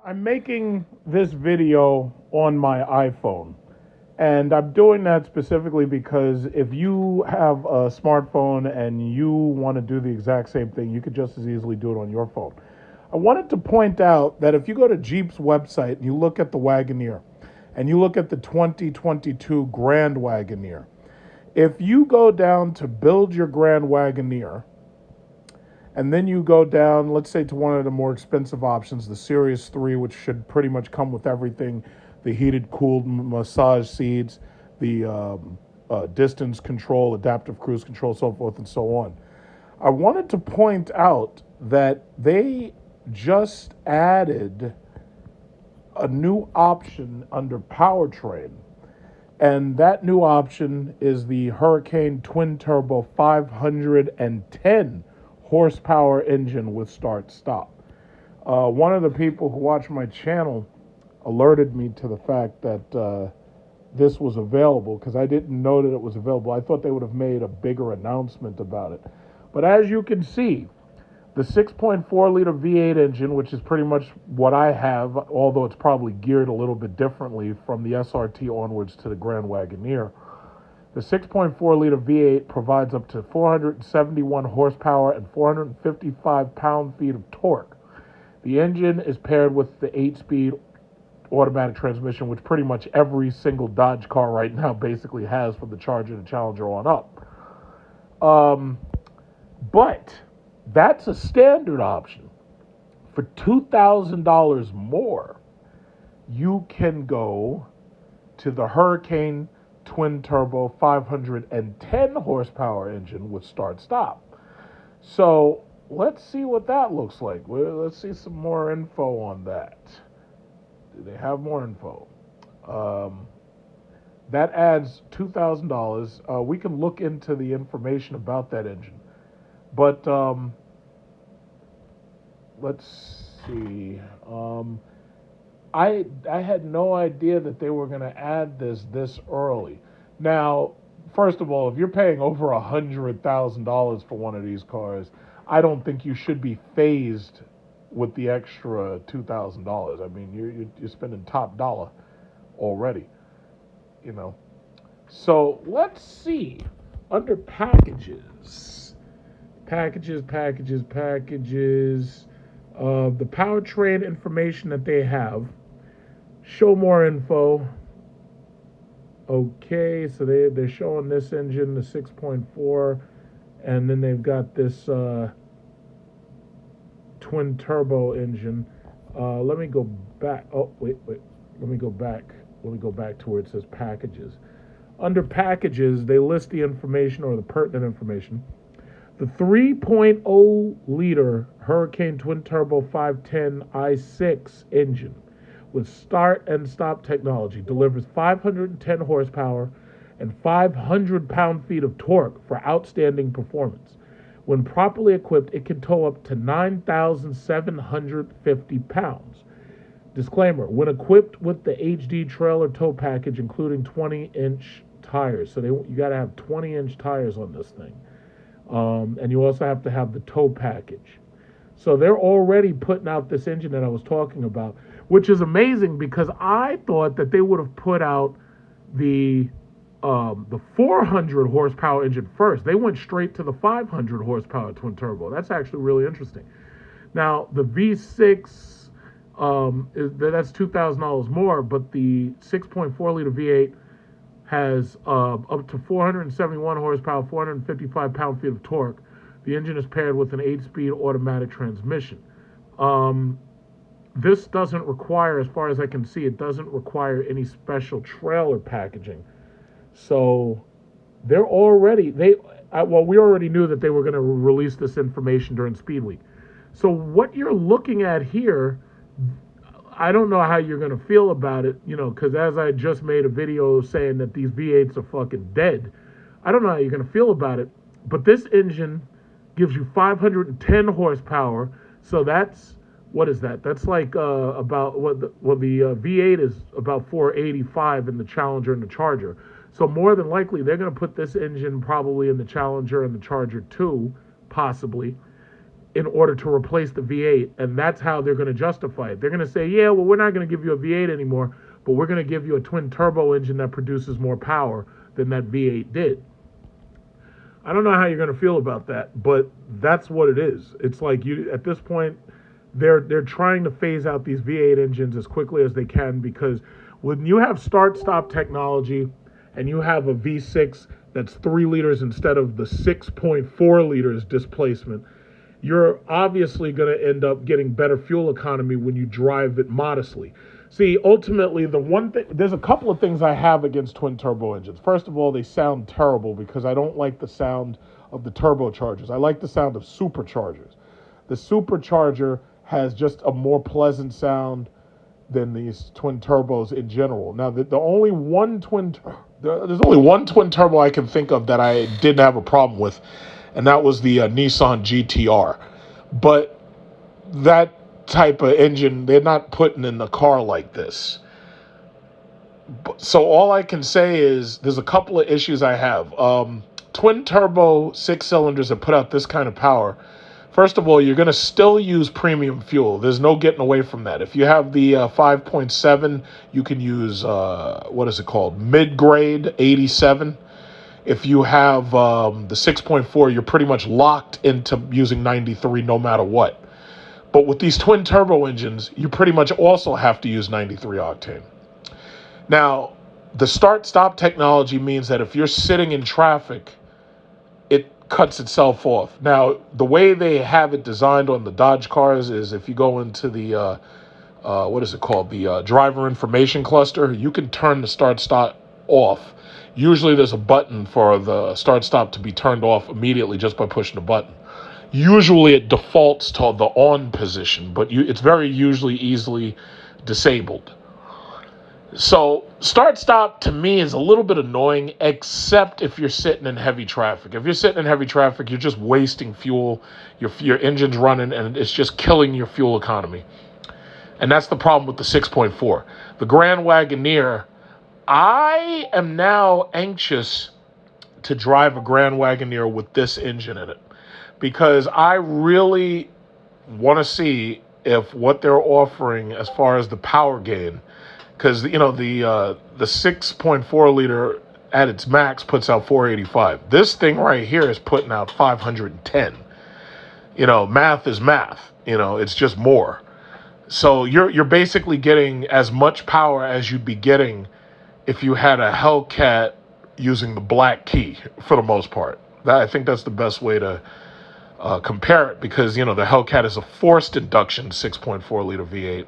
I'm making this video on my iPhone. And I'm doing that specifically because if you have a smartphone and you want to do the exact same thing, you could just as easily do it on your phone. I wanted to point out that if you go to Jeep's website and you look at the Wagoneer and you look at the 2022 Grand Wagoneer, if you go down to build your Grand Wagoneer, and then you go down, let's say, to one of the more expensive options, the Series 3, which should pretty much come with everything, the heated, cooled massage seats, the distance control, adaptive cruise control, so forth and so on. I wanted to point out that they just added a new option under powertrain. And that new option is the Hurricane Twin Turbo 510 horsepower engine with start stop. One of the people who watch my channel alerted me to the fact that this was available because I didn't know that it was available. I thought they would have made a bigger announcement about it. But as you can see, the 6.4 liter V8 engine, which is pretty much what I have, although it's probably geared a little bit differently from the SRT onwards to the Grand Wagoneer. The 6.4 liter V8 provides up to 471 horsepower and 455 pound-feet of torque. The engine is paired with the 8-speed automatic transmission, which pretty much every single Dodge car right now basically has from the Charger and Challenger on up. But that's a standard option. For $2,000 more, you can go to the Hurricane Twin Turbo 510 horsepower engine with start stop. So let's see what that looks like. Let's see some more info on that. Do they have more info? That adds $2,000. We can look into the information about that engine. But let's see. I had no idea that they were going to add this early. Now, first of all, if you're paying over $100,000 for one of these cars, I don't think you should be phased with the extra $2,000. I mean, you're spending top dollar already, you know. So let's see under packages. The powertrain information that they have. Show more info. Okay, so they're showing this engine, the 6.4, and then they've got this twin turbo engine. Let me go back. Oh, wait. Let me go back to where it says packages. Under packages, they list the information or the pertinent information. The 3.0 liter Hurricane Twin Turbo 510 i6 engine with start and stop technology delivers 510 horsepower and 500 pound-feet of torque for outstanding performance. When properly equipped, it can tow up to 9,750 pounds. Disclaimer, when equipped with the HD trailer tow package, including 20-inch tires. So you got to have 20-inch tires on this thing. And you also have to have the tow package. So they're already putting out this engine that I was talking about, which is amazing because I thought that they would have put out the 400 horsepower engine first. They went straight to the 500 horsepower twin turbo. That's actually really interesting. Now, the V6, that's $2,000 more, but the 6.4 liter V8 has up to 471 horsepower, 455 pound-feet of torque. The engine is paired with an 8-speed automatic transmission. This doesn't require, as far as I can see, it doesn't require any special trailer packaging. So we already knew that they were going to release this information during Speed Week. So what you're looking at here, I don't know how you're going to feel about it, because as I just made a video saying that these V8s are fucking dead, I don't know how you're going to feel about it, but this engine gives you 510 horsepower, so that's, what is that? That's like about, the V8 is about 485 in the Challenger and the Charger. So more than likely, they're going to put this engine probably in the Challenger and the Charger too, possibly. in order to replace the V8, and that's how they're going to justify it. They're going to say, yeah, well, we're not going to give you a V8 anymore, but we're going to give you a twin turbo engine that produces more power than that V8 did. I don't know how you're going to feel about that, but that's what it is. It's like you at this point, they're trying to phase out these V8 engines as quickly as they can, because when you have start-stop technology and you have a V6 that's 3 liters instead of the 6.4 liters displacement, you're obviously going to end up getting better fuel economy when you drive it modestly. See, ultimately, there's a couple of things I have against twin turbo engines. First of all, they sound terrible because I don't like the sound of the turbochargers. I like the sound of superchargers. The supercharger has just a more pleasant sound than these twin turbos in general. Now, there's only one twin turbo I can think of that I didn't have a problem with, and that was the Nissan GTR. But that type of engine, they're not putting in the car like this. So all I can say is there's a couple of issues I have. Twin turbo 6 cylinders that put out this kind of power, first of all, you're going to still use premium fuel. There's no getting away from that. If you have the 5.7, you can use, mid-grade 87. If you have the 6.4, you're pretty much locked into using 93 no matter what. But with these twin turbo engines, you pretty much also have to use 93 octane. Now, the start-stop technology means that if you're sitting in traffic, it cuts itself off. Now, the way they have it designed on the Dodge cars is if you go into the, the driver information cluster, you can turn the start-stop off. Usually there's a button for the start-stop to be turned off immediately just by pushing a button. Usually it defaults to the on position, but it's very usually easily disabled. So start-stop to me is a little bit annoying, except if you're sitting in heavy traffic. If you're sitting in heavy traffic, you're just wasting fuel. Your engine's running, and it's just killing your fuel economy. And that's the problem with the 6.4. The Grand Wagoneer, I am now anxious to drive a Grand Wagoneer with this engine in it, because I really want to see if what they're offering as far as the power gain, because the 6.4 liter at its max puts out 485. This thing right here is putting out 510. Math is math. It's just more. So you're basically getting as much power as you'd be getting if you had a Hellcat using the black key, for the most part. I think that's the best way to compare it, because the Hellcat is a forced induction 6.4 liter V8,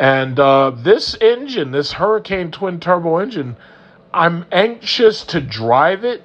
and this engine, this Hurricane twin turbo engine, I'm anxious to drive it,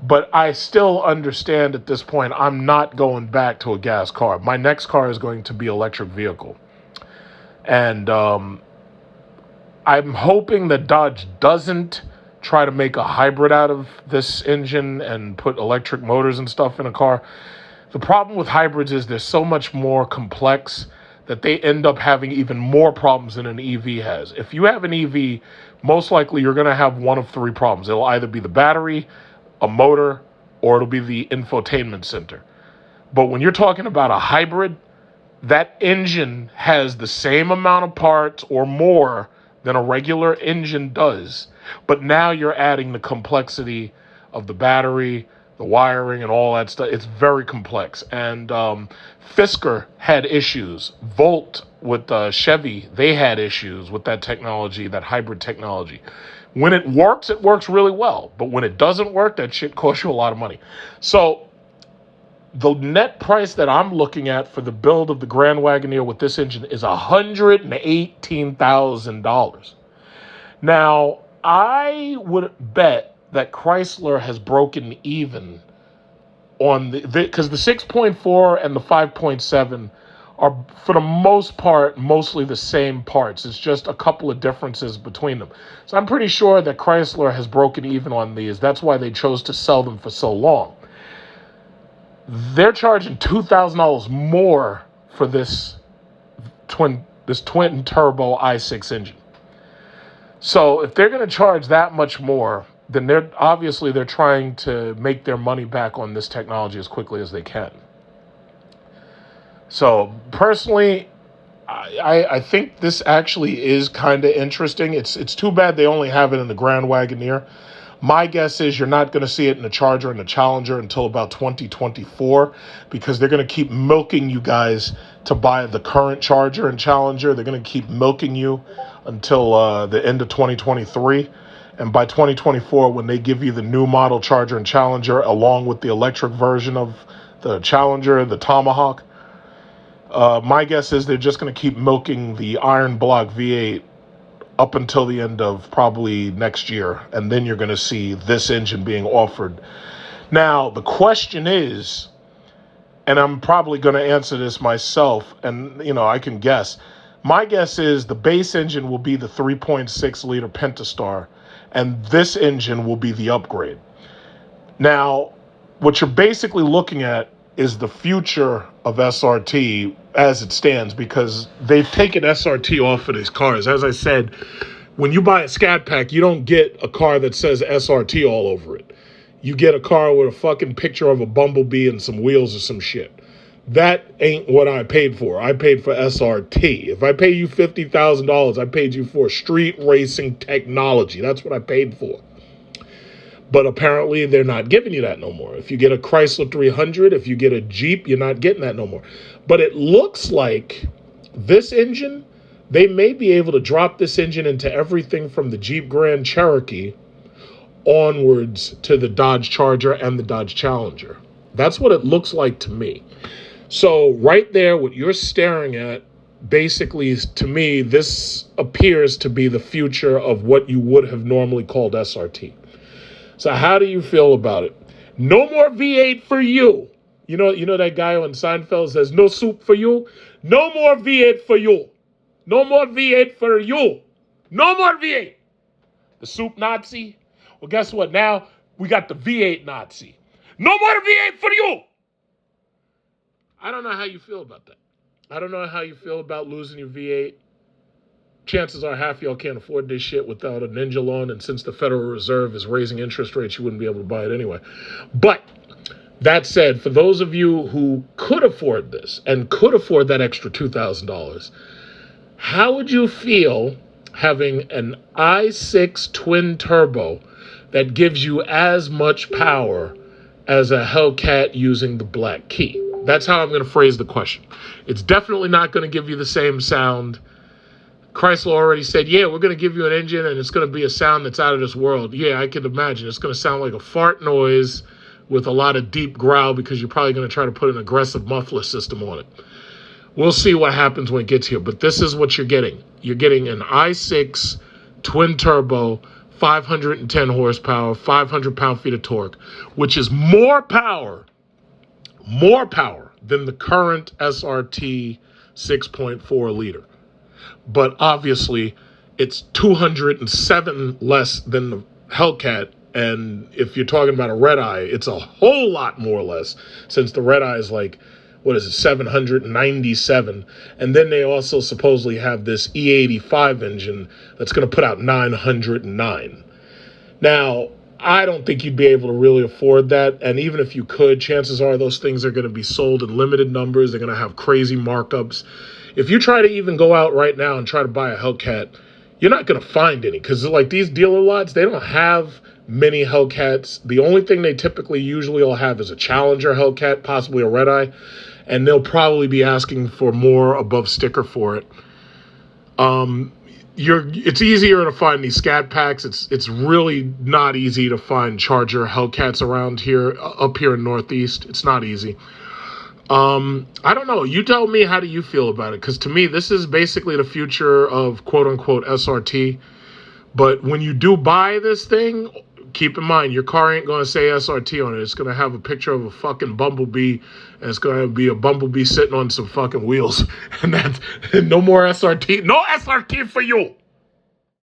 but I still understand at this point I'm not going back to a gas car. My next car is going to be electric vehicle, and I'm hoping that Dodge doesn't try to make a hybrid out of this engine and put electric motors and stuff in a car. The problem with hybrids is they're so much more complex that they end up having even more problems than an EV has. If you have an EV, most likely you're going to have one of 3 problems. It'll either be the battery, a motor, or it'll be the infotainment center. But when you're talking about a hybrid, that engine has the same amount of parts or more than a regular engine does. But now you're adding the complexity of the battery, the wiring, and all that stuff. It's very complex. And Fisker had issues. Volt with Chevy, they had issues with that technology, that hybrid technology. When it works really well. But when it doesn't work, that shit costs you a lot of money. So the net price that I'm looking at for the build of the Grand Wagoneer with this engine is $118,000. Now, I would bet that Chrysler has broken even on because the 6.4 and the 5.7 are, for the most part, mostly the same parts. It's just a couple of differences between them. So I'm pretty sure that Chrysler has broken even on these. That's why they chose to sell them for so long. They're charging $2,000 more for this twin turbo i6 engine. So if they're going to charge that much more, then they're trying to make their money back on this technology as quickly as they can. So personally, I think this actually is kind of interesting. It's too bad they only have it in the Grand Wagoneer. My guess is you're not going to see it in the Charger and the Challenger until about 2024 because they're going to keep milking you guys to buy the current Charger and Challenger. They're going to keep milking you until the end of 2023. And by 2024, when they give you the new model Charger and Challenger along with the electric version of the Challenger, the Tomahawk, my guess is they're just going to keep milking the Iron Block V8 up until the end of probably next year, and then you're going to see this engine being offered. Now, the question is, and I'm probably going to answer this myself, and, I can guess. My guess is the base engine will be the 3.6-liter Pentastar, and this engine will be the upgrade. Now, what you're basically looking at is the future of SRT as it stands, because they've taken SRT off of these cars. As I said, when you buy a Scat Pack, you don't get a car that says SRT all over it. You get a car with a fucking picture of a bumblebee and some wheels or some shit. That ain't what I paid for. I paid for SRT. If I pay you $50,000, I paid you for street racing technology. That's what I paid for. But apparently they're not giving you that no more. If you get a Chrysler 300, if you get a Jeep, you're not getting that no more. But it looks like this engine, they may be able to drop this engine into everything from the Jeep Grand Cherokee onwards to the Dodge Charger and the Dodge Challenger. That's what it looks like to me. So right there, what you're staring at, basically, to me, this appears to be the future of what you would have normally called SRT. So how do you feel about it? No more V8 for you. You know that guy on Seinfeld says, no soup for you? No more V8 for you. No more V8 for you. No more V8. The soup Nazi? Well, guess what? Now we got the V8 Nazi. No more V8 for you. I don't know how you feel about that. I don't know how you feel about losing your V8. Chances are half y'all can't afford this shit without a ninja loan, and since the Federal Reserve is raising interest rates, you wouldn't be able to buy it anyway. But that said, for those of you who could afford this and could afford that extra $2,000, how would you feel having an i6 twin turbo that gives you as much power as a Hellcat using the Black Key? That's how I'm going to phrase the question. It's definitely not going to give you the same sound. Chrysler already said, yeah, we're going to give you an engine and it's going to be a sound that's out of this world. Yeah, I can imagine. It's going to sound like a fart noise with a lot of deep growl because you're probably going to try to put an aggressive muffler system on it. We'll see what happens when it gets here, but this is what you're getting. You're getting an i6 twin turbo, 510 horsepower, 500 pound-feet of torque, which is more power than the current SRT 6.4 liter. But obviously, it's 207 less than the Hellcat. And if you're talking about a red eye, it's a whole lot more less, since the red eye is like, 797. And then they also supposedly have this E85 engine that's going to put out 909. Now, I don't think you'd be able to really afford that. And even if you could, chances are those things are going to be sold in limited numbers. They're going to have crazy markups. If you try to even go out right now and try to buy a Hellcat, you're not going to find any, because like these dealer lots, they don't have many Hellcats. The only thing they typically usually will have is a Challenger Hellcat, possibly a red eye, and they'll probably be asking for more above sticker for it. It's easier to find these Scat Packs. It's really not easy to find Charger Hellcats around here, up here in Northeast. It's not easy. I don't know. You tell me, how do you feel about it? Because to me, this is basically the future of quote-unquote SRT. But when you do buy this thing, keep in mind, your car ain't going to say SRT on it. It's going to have a picture of a fucking bumblebee, and it's going to be a bumblebee sitting on some fucking wheels. And that's no more SRT. No SRT for you.